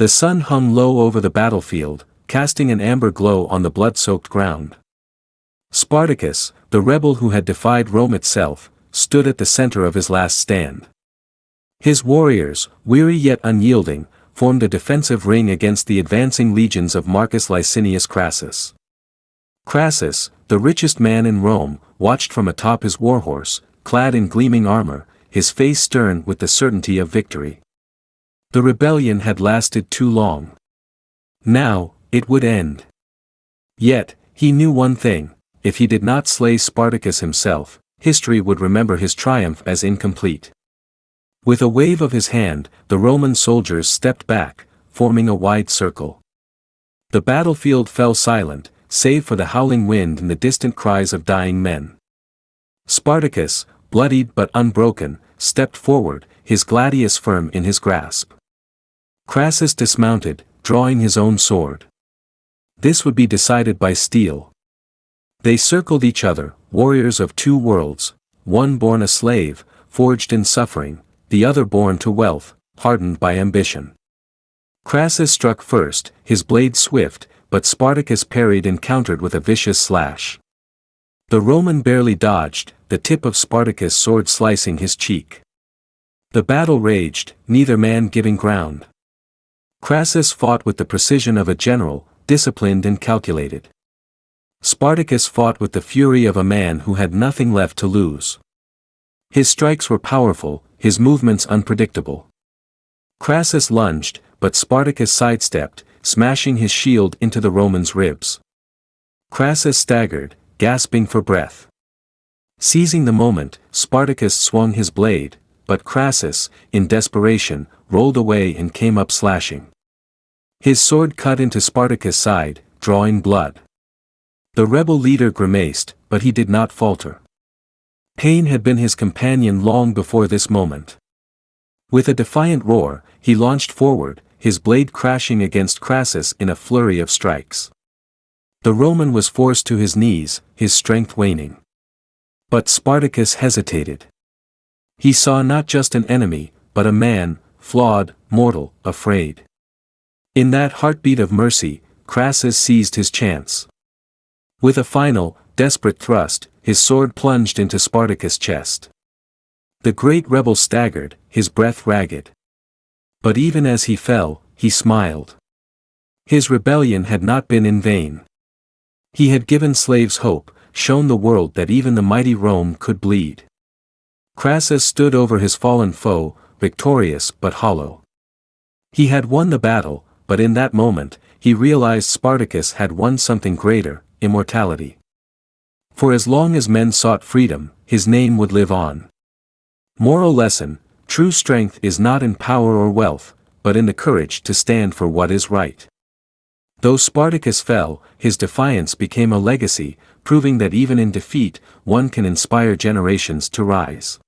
The sun hung low over the battlefield, casting an amber glow on the blood-soaked ground. Spartacus, the rebel who had defied Rome itself, stood at the center of his last stand. His warriors, weary yet unyielding, formed a defensive ring against the advancing legions of Marcus Licinius Crassus. Crassus, the richest man in Rome, watched from atop his warhorse, clad in gleaming armor, his face stern with the certainty of victory. The rebellion had lasted too long. Now, it would end. Yet, he knew one thing: if he did not slay Spartacus himself, history would remember his triumph as incomplete. With a wave of his hand, the Roman soldiers stepped back, forming a wide circle. The battlefield fell silent, save for the howling wind and the distant cries of dying men. Spartacus, bloodied but unbroken, stepped forward, his gladius firm in his grasp. Crassus dismounted, drawing his own sword. This would be decided by steel. They circled each other, warriors of two worlds, one born a slave, forged in suffering, the other born to wealth, hardened by ambition. Crassus struck first, his blade swift, but Spartacus parried and countered with a vicious slash. The Roman barely dodged, the tip of Spartacus' sword slicing his cheek. The battle raged, neither man giving ground. Crassus fought with the precision of a general, disciplined and calculated. Spartacus fought with the fury of a man who had nothing left to lose. His strikes were powerful, his movements unpredictable. Crassus lunged, but Spartacus sidestepped, smashing his shield into the Roman's ribs. Crassus staggered, gasping for breath. Seizing the moment, Spartacus swung his blade, but Crassus, in desperation, rolled away and came up slashing. His sword cut into Spartacus' side, drawing blood. The rebel leader grimaced, but he did not falter. Pain had been his companion long before this moment. With a defiant roar, he launched forward, his blade crashing against Crassus in a flurry of strikes. The Roman was forced to his knees, his strength waning. But Spartacus hesitated. He saw not just an enemy, but a man, flawed, mortal, afraid. In that heartbeat of mercy, Crassus seized his chance. With a final, desperate thrust, his sword plunged into Spartacus' chest. The great rebel staggered, his breath ragged. But even as he fell, he smiled. His rebellion had not been in vain. He had given slaves hope, shown the world that even the mighty Rome could bleed. Crassus stood over his fallen foe, victorious but hollow. He had won the battle, but in that moment, he realized Spartacus had won something greater: immortality. For as long as men sought freedom, his name would live on. Moral lesson: true strength is not in power or wealth, but in the courage to stand for what is right. Though Spartacus fell, his defiance became a legacy, proving that even in defeat, one can inspire generations to rise.